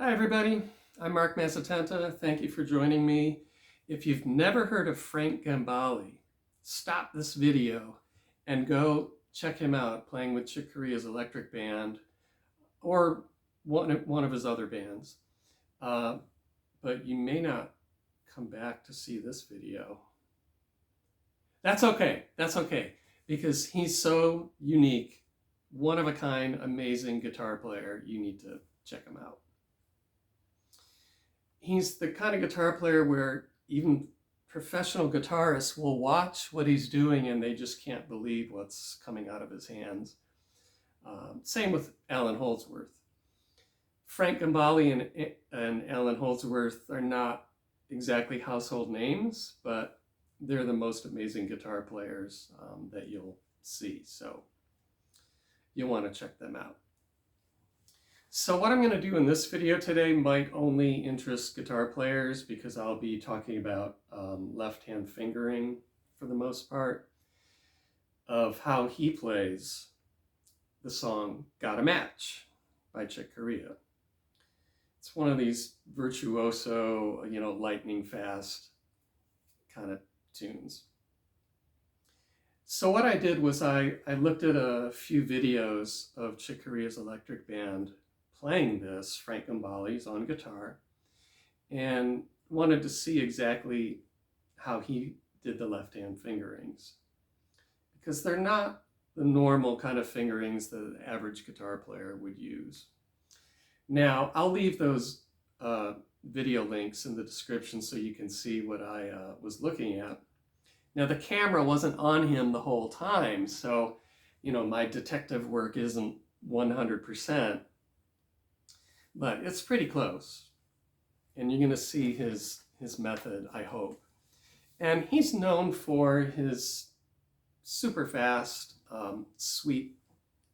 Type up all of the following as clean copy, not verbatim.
Hi everybody, I'm Mark Mazzatenta. Thank you for joining me. If you've never heard of Frank Gambale, stop this video and go check him out playing with Chick Corea's electric band or one of his other bands. But you may not come back to see this video. That's okay, because he's so unique, one of a kind, amazing guitar player. You need to check him out. He's the kind of guitar player where even professional guitarists will watch what he's doing and they just can't believe what's coming out of his hands. Same with Alan Holdsworth. Frank Gambale and Alan Holdsworth are not exactly household names, but they're the most amazing guitar players that you'll see. So you'll want to check them out. So what I'm going to do in this video today might only interest guitar players because I'll be talking about left-hand fingering for the most part, of how he plays the song Got a Match by Chick Corea. It's one of these virtuoso, lightning fast kind of tunes. So what I did was I looked at a few videos of Chick Corea's electric band playing this, Frank Gambale's on guitar, and wanted to see exactly how he did the left-hand fingerings, because they're not the normal kind of fingerings that an average guitar player would use. Now, I'll leave those video links in the description so you can see what I was looking at. Now, the camera wasn't on him the whole time, so, my detective work isn't 100%. But it's pretty close, and you're going to see his method, I hope. And he's known for his super fast, sweep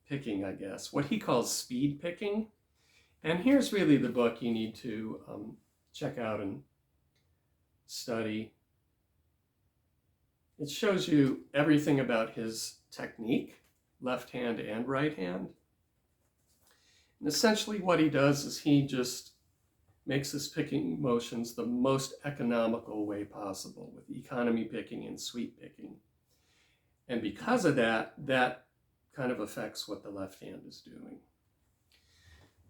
picking, I guess, what he calls speed picking. And here's really the book you need to check out and study. It shows you everything about his technique, left hand and right hand. And essentially what he does is he just makes his picking motions the most economical way possible, with economy picking and sweep picking. And because of that, that kind of affects what the left hand is doing.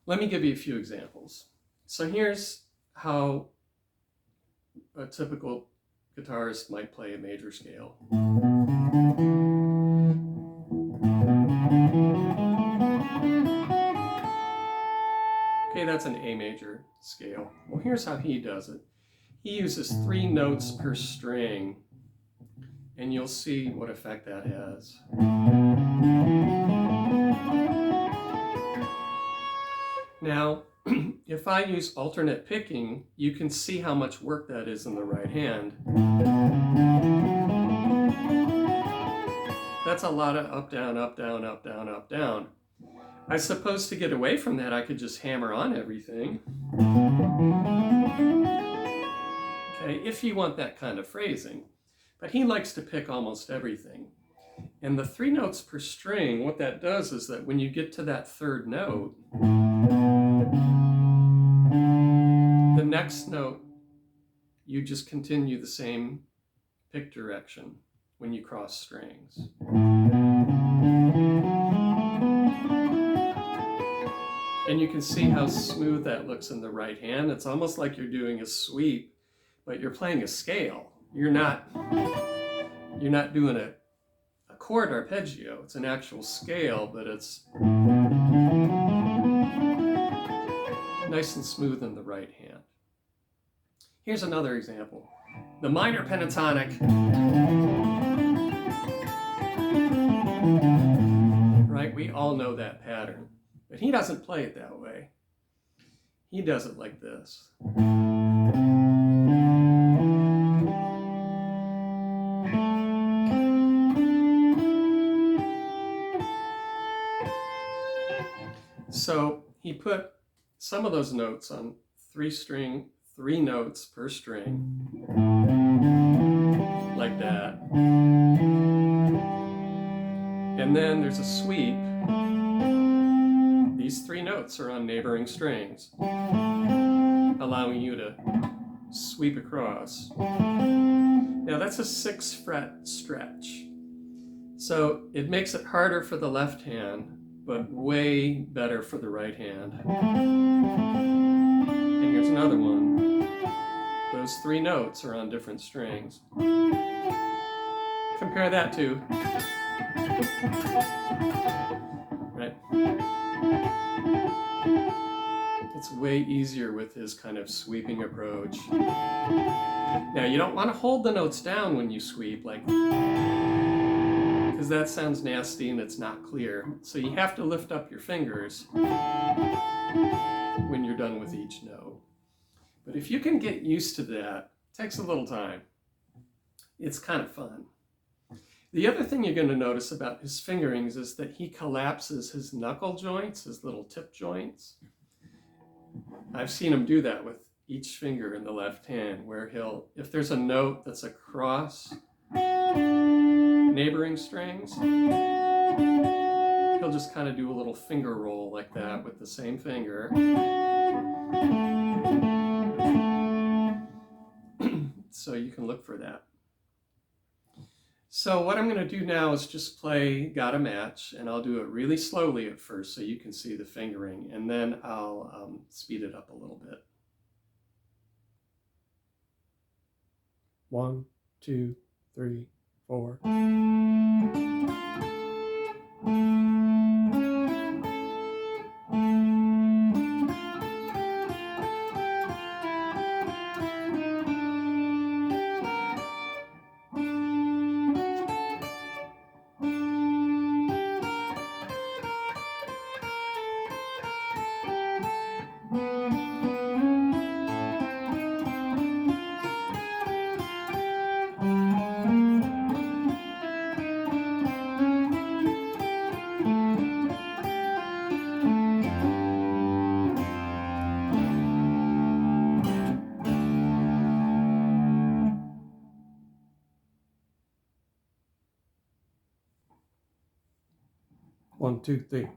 Let me give you a few examples. So here's how a typical guitarist might play a major scale. Okay, that's an A major scale. Well, here's how he does it. He uses 3 notes per string, and you'll see what effect that has. Now, if I use alternate picking, you can see how much work that is in the right hand. That's a lot of up, down, up, down, up, down, up, down. I suppose to get away from that, I could just hammer on everything. Okay, if you want that kind of phrasing. But he likes to pick almost everything. And the 3 notes per string, what that does is that when you get to that 3rd note, the next note, you just continue the same pick direction when you cross strings. And you can see how smooth that looks in the right hand. It's almost like you're doing a sweep, but you're playing a scale. You're not doing a chord arpeggio. It's an actual scale, but it's nice and smooth in the right hand. Here's another example. The minor pentatonic. Right? We all know that pattern. But he doesn't play it that way. He does it like this. So he put some of those notes on 3 notes per string, like that. And then there's a sweep. these 3 notes are on neighboring strings, allowing you to sweep across. Now that's a 6-fret stretch. So it makes it harder for the left hand, but way better for the right hand. And here's another one. Those 3 notes are on different strings. Compare that to, right? It's way easier with his kind of sweeping approach. Now you don't want to hold the notes down when you sweep, like, because that sounds nasty and it's not clear. So you have to lift up your fingers when you're done with each note. But if you can get used to that, it takes a little time. It's kind of fun. The other thing you're going to notice about his fingerings is that he collapses his knuckle joints, his little tip joints. I've seen him do that with each finger in the left hand, where he'll, if there's a note that's across neighboring strings, he'll just kind of do a little finger roll like that with the same finger. So you can look for that. So what I'm going to do now is just play Gotta Match, and I'll do it really slowly at first so you can see the fingering, and then I'll speed it up a little bit. 1, 2, 3, 4. One, two, three.